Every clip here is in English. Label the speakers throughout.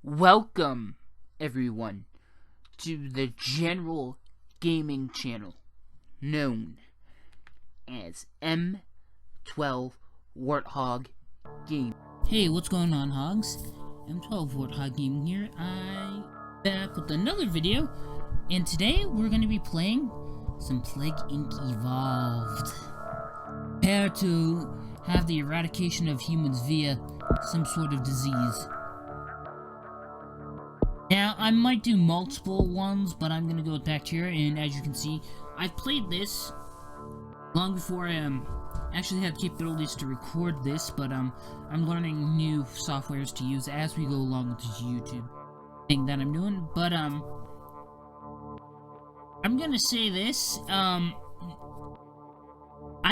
Speaker 1: Welcome, everyone, to the general gaming channel known as M12 Warthog Game. Hey, what's going on, hogs? M12 Warthog Gaming here. I'm back with another video, and today we're going to be playing some Plague Inc. Evolved. Prepare to have the eradication of humans via some sort of disease. Now, I might do multiple ones, but I'm gonna go with bacteria, and as you can see, I've played this long before I actually had capabilities to record this, but I'm learning new softwares to use as we go along with this YouTube thing that I'm doing. But I'm gonna say this, I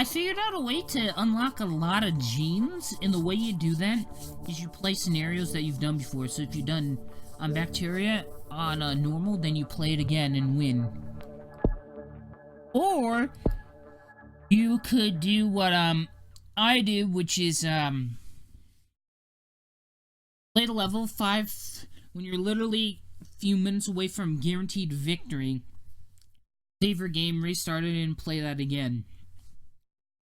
Speaker 1: figured out a way to unlock a lot of genes, and the way you do that is you play scenarios that you've done before. So if you've done on bacteria on normal, then you play it again and win. Or you could do what I do, which is play the level 5 when you're literally a few minutes away from guaranteed victory. Save your game, restart it, and play that again.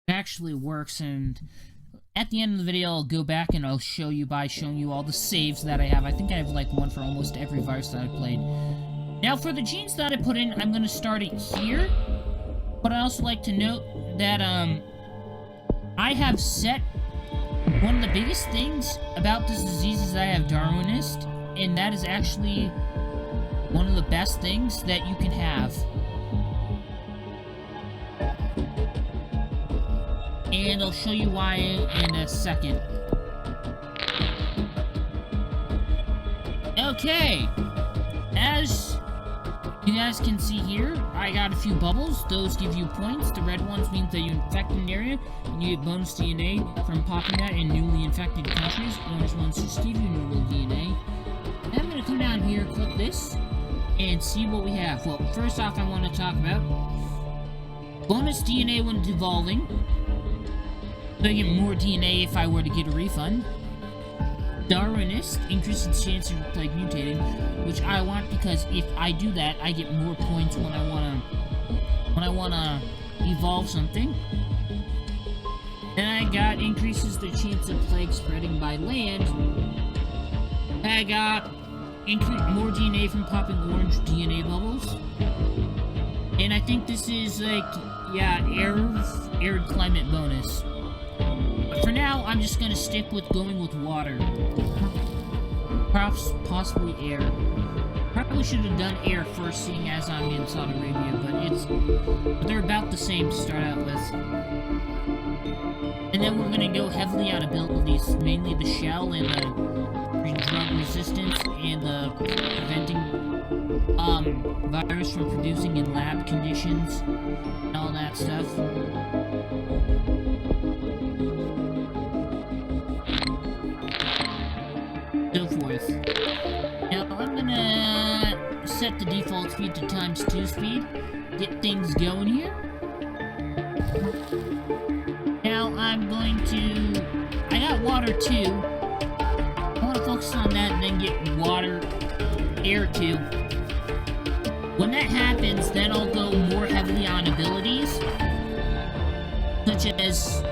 Speaker 1: It actually works, and at the end of the video, I'll go back and I'll show you by showing you all the saves that I have. I think I have like one for almost every virus that I played. Now, for the genes that I put in, I'm going to start it here. But I also like to note that I have set one of the biggest things about this disease is I have Darwinist, and that is actually one of the best things that you can have. And I'll show you why in a second. Okay, as you guys can see here, I got a few bubbles. Those give you points. The red ones means that you infect an area, and you get bonus DNA from popping that in newly infected countries. Orange ones just give you normal DNA. Then I'm going to come down here, click this, and see what we have. Well, first off, I want to talk about bonus DNA when evolving. So I get more DNA if I were to get a refund. Darwinist increases the chance of plague mutating, which I want because if I do that, I get more points when I wanna evolve something. Then I got increases the chance of plague spreading by land. I got more DNA from popping orange DNA bubbles. And I think this is like, yeah, arid climate bonus. But for now, I'm just gonna stick with going with water. Perhaps, possibly air. Probably should have done air first, seeing as I'm in Saudi Arabia, but they're about the same to start out with. And then we're gonna go heavily on abilities, mainly the shell and the drug resistance and the preventing virus from producing in lab conditions and all that stuff. So forth. Now I'm gonna set the default speed to ×2 speed, get things going here. Now I'm going to, I got water 2, I want to focus on that and then get water, air 2. When that happens, then I'll go more heavily on abilities, such as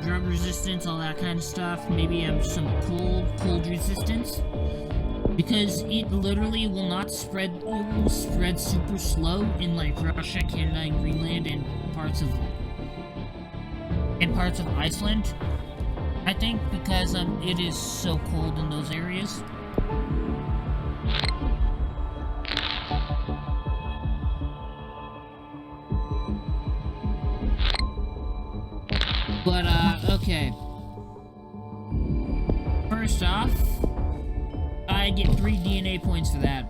Speaker 1: drug resistance, all that kind of stuff. Maybe some cold resistance, because it literally will not spread. It will spread super slow in like Russia, Canada, and Greenland, and parts of Iceland. I think because it is so cold in those areas. But, okay. First off, I get 3 DNA points for that.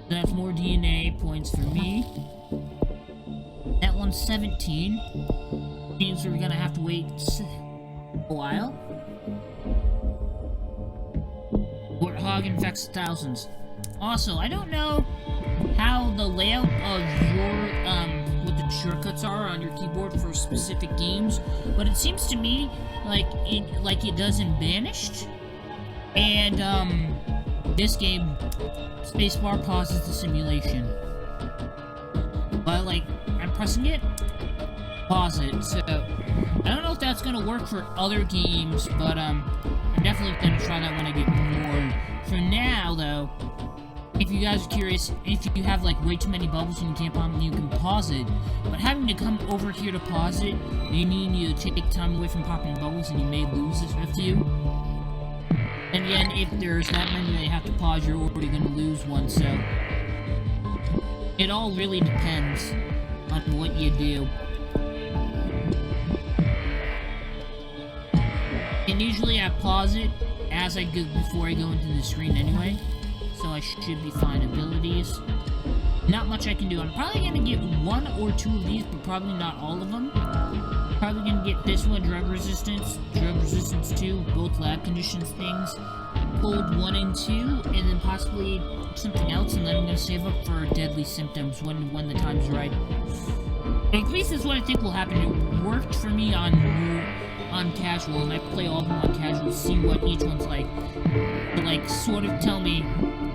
Speaker 1: That's more DNA points for me. That one's 17. Means we're gonna have to wait a while. Warthog infects thousands. Also, I don't know how the layout of your, what the shortcuts are on your keyboard for specific games, but it seems to me like it does in Banished. And, this game, spacebar pauses the simulation. But, like, I'm pressing it, pause it, so I don't know if that's gonna work for other games, but, I'm definitely gonna try that when I get more. For now, though, if you guys are curious, if you have, like, way too many bubbles and you can't pop them, you can pause it. But having to come over here to pause it, may mean you take time away from popping bubbles and you may lose a few. And again, if there's that many that you have to pause, you're already gonna lose one, so it all really depends on what you do. And usually I pause it as I go before I go into the screen anyway, so I should be fine. Abilities, not much I can do. I'm probably gonna get one or two of these, but probably not all of them. Probably gonna get this one, drug resistance 2, both lab conditions things, cold 1 and 2, and then possibly something else, and then I'm gonna save up for deadly symptoms when the time's right. At least that's what I think will happen. It worked for me on casual, and I play all of them on casual, see what each one's like. To, like, sort of tell me,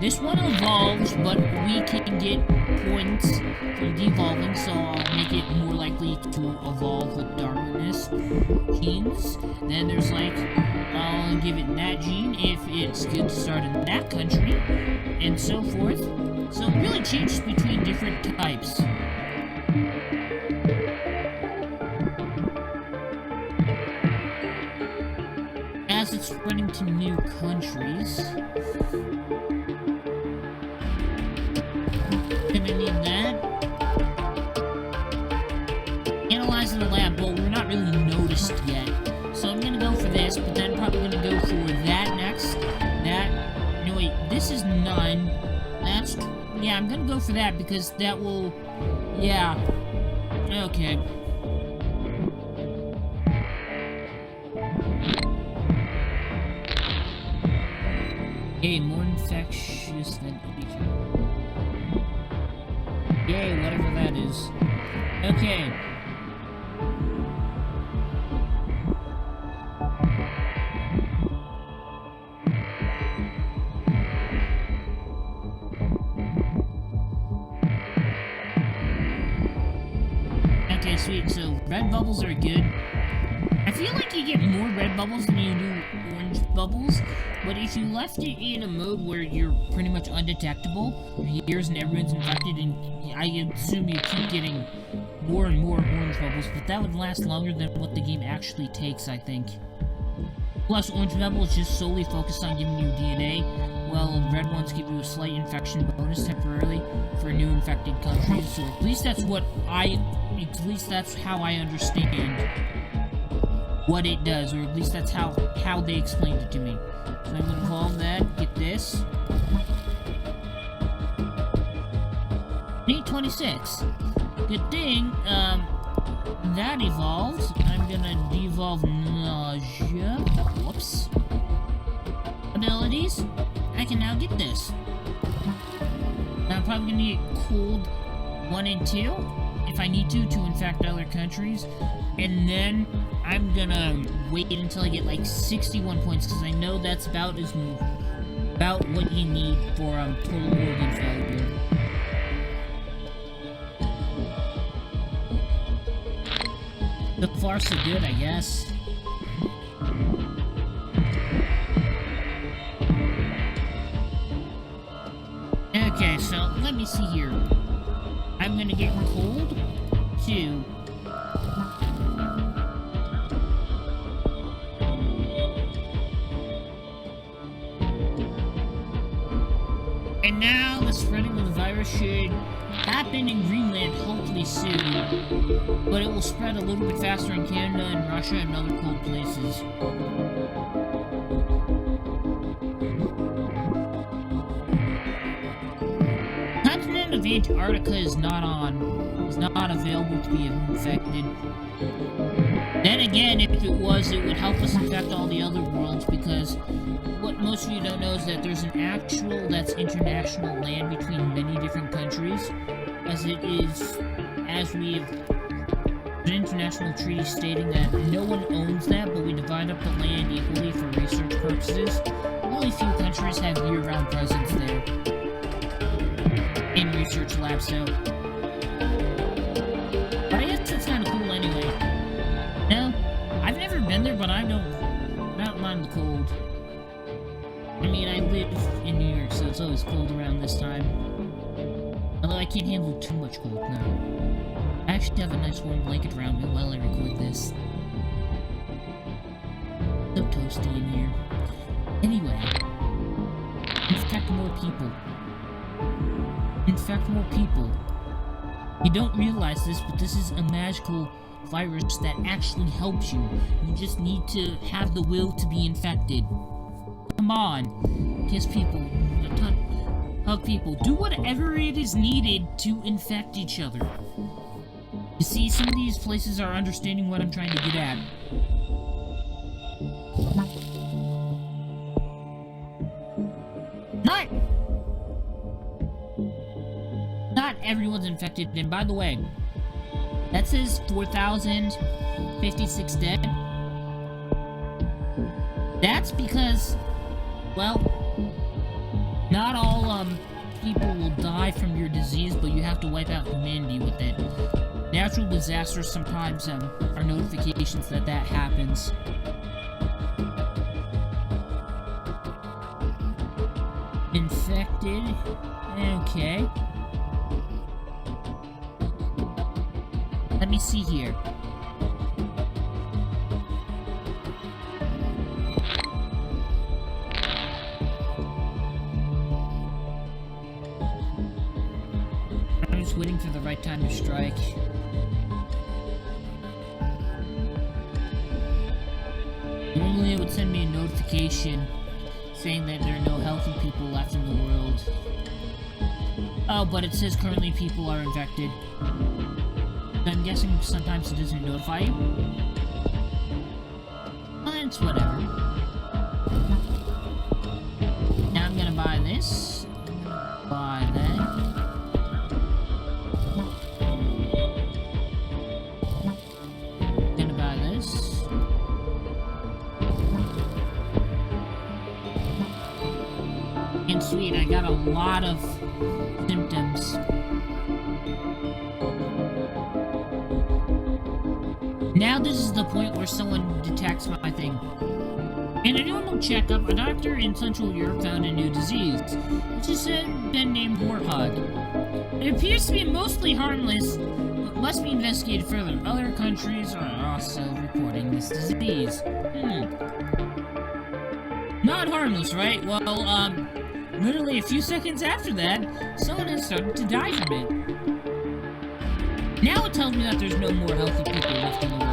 Speaker 1: this one evolves, but we can get points from devolving, so I'll make it more likely to evolve with darkness genes. Then there's, like, I'll give it that gene if it's good to start in that country, and so forth. So it really changes between different types. As it's spreading to new countries. Gonna need that. Analyze in the lab. Well, we're not really noticed yet. So I'm gonna go for this, but then probably gonna go for that next. That. No, wait. This is 9. That's. Yeah, I'm gonna go for that because that will. Yeah. Okay. Yay, more infectious than each. Yay, whatever that is. Okay. Okay, sweet. So, red bubbles are good. I feel like you get more red bubbles than you do orange bubbles, but if you left it in a mode where you're pretty much undetectable for years and everyone's infected, and I assume you keep getting more and more orange bubbles, but that would last longer than what the game actually takes, I think. Plus, orange bubble is just solely focused on giving you DNA, while red ones give you a slight infection bonus temporarily for new infected countries, so at least that's how I understand what it does, or at least that's how they explained it to me. So I'm gonna evolve that, get this. Need 26. Good thing, that evolved. I'm gonna devolve nausea. Whoops. Abilities. I can now get this. Now I'm probably gonna get cold 1 and 2, if I need to infect other countries. And then I'm gonna wait until I get like 61 points, because I know that's about what you need for total organ failure. So far so good, I guess. Okay, so let me see here. I'm gonna get cold 2. And now the spreading of the virus should happen in Greenland hopefully soon, but it will spread a little bit faster in Canada and Russia and other cold places. The continent of Antarctica is not available to be infected. Then again, if it was, it would help us infect all the other worlds, because what most of you don't know is that there's an actual, that's international land between many different countries, as we have an international treaty stating that no one owns that, but we divide up the land equally for research purposes. only few countries have year-round presence there in research labs, so. But I guess it's kind of cool anyway. No, I've never been there, but I don't mind the cold. I mean, I live in New York, so it's always cold around this time. Although I can't handle too much cold now. I actually have a nice warm blanket around me while I record this. So toasty in here. Anyway, infect more people. Infect more people. You don't realize this, but this is a magical virus that actually helps you. You just need to have the will to be infected. Come on. Kiss people. Hug people. Do whatever it is needed to infect each other. You see, some of these places are understanding what I'm trying to get at. Not everyone's infected, and by the way, that says 4,056 dead. That's because, well, not all, people will die from your disease, but you have to wipe out humanity with it. Natural disasters sometimes, are notifications that happens. Infected. Okay. Let me see here. I'm just waiting for the right time to strike. Normally it would send me a notification saying that there are no healthy people left in the world. Oh, but it says currently people are infected. I'm guessing sometimes it doesn't notify you. Well, it's whatever. Now I'm gonna buy this. Buy that. Gonna buy this. And sweet, I got a lot of symptoms. Now this is the point where someone detects my thing. In a normal checkup, a doctor in Central Europe found a new disease, which has been named warthog. It appears to be mostly harmless, but must be investigated further. Other countries are also reporting this disease. Not harmless, right? Well, literally a few seconds after that, someone has started to die from it. Now it tells me that there's no more healthy people left in the world.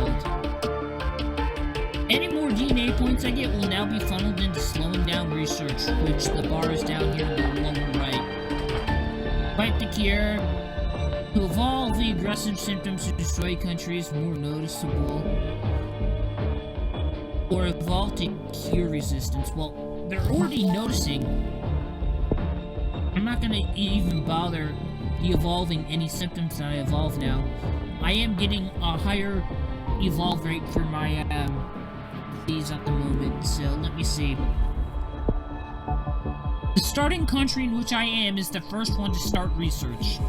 Speaker 1: Any more DNA points I get will now be funneled into slowing down research, which the bar is down here in the lower right. Fight the cure. To evolve the aggressive symptoms to destroy countries more noticeable. Or evolve to cure resistance. Well, they're already noticing. I'm not gonna even bother evolving any symptoms that I evolve now. I am getting a higher evolve rate for my disease at the moment, so let me see. The starting country in which I am is the first one to start research.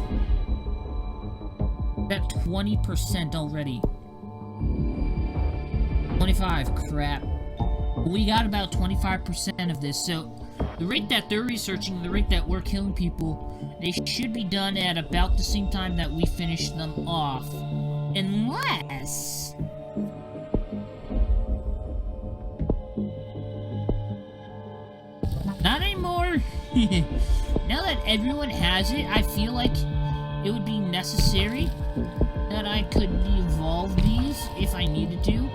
Speaker 1: At 20% already. 25, crap. We got about 25% of this, so the rate that they're researching, the rate that we're killing people, they should be done at about the same time that we finish them off. Unless... not anymore! Now that everyone has it, I feel like it would be necessary that I could evolve these if I needed to.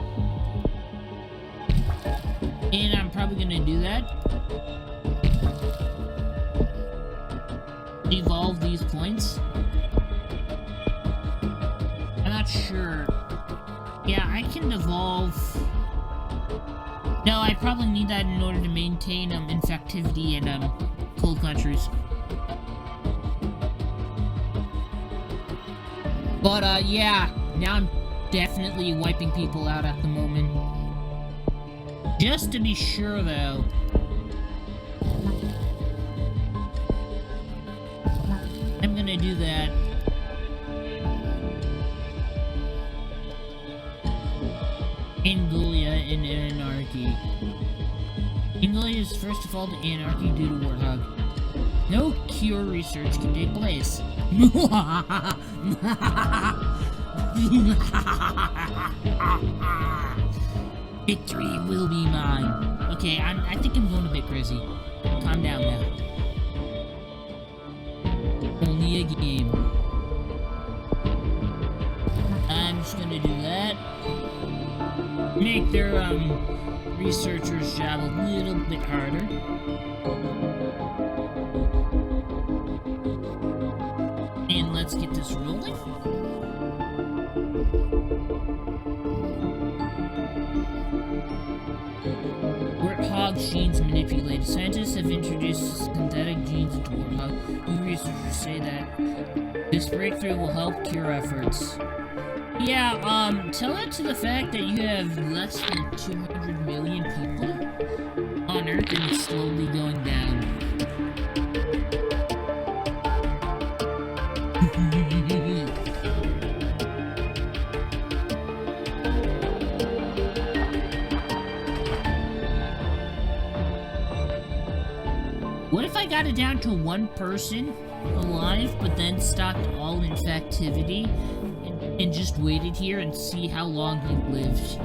Speaker 1: And I'm probably gonna do that. Evolve these points. I'm not sure. Yeah, I can evolve. No, I probably need that in order to maintain infectivity in cold countries. But yeah, now I'm definitely wiping people out at the moment. Just to be sure though, gonna do that. Angolia and anarchy. Angolia is first of all to anarchy due to warthog. No cure research can take place. Victory will be mine. Okay, I think I'm going a bit crazy. Calm down now. Only a game. I'm just gonna do that. Make their researchers' job a little bit harder. And let's get this rolling. Warthog genes manipulated. Scientists have introduced synthetic genes into warthog. New researchers say that this breakthrough will help cure efforts. Yeah, tell it to the fact that you have less than 200 million people on Earth and it's slowly going down. What if I got it down to one person alive, but then stopped all infectivity and just waited here and see how long he lived?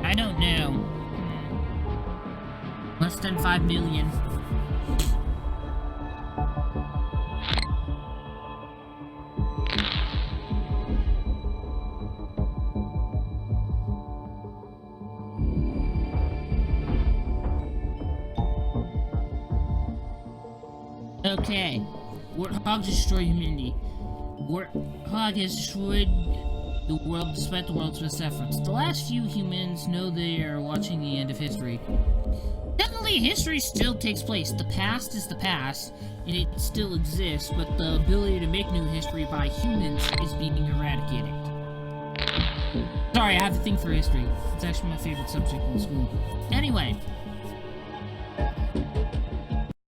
Speaker 1: I don't know. Less than 5 million. Okay. Warthog destroy humanity. Warthog has destroyed the world despite the world's best efforts. The last few humans know they are watching the end of history. Definitely, history still takes place. The past is the past, and it still exists, but the ability to make new history by humans is being eradicated. Sorry, I have a thing for history. It's actually my favorite subject in school. Anyway.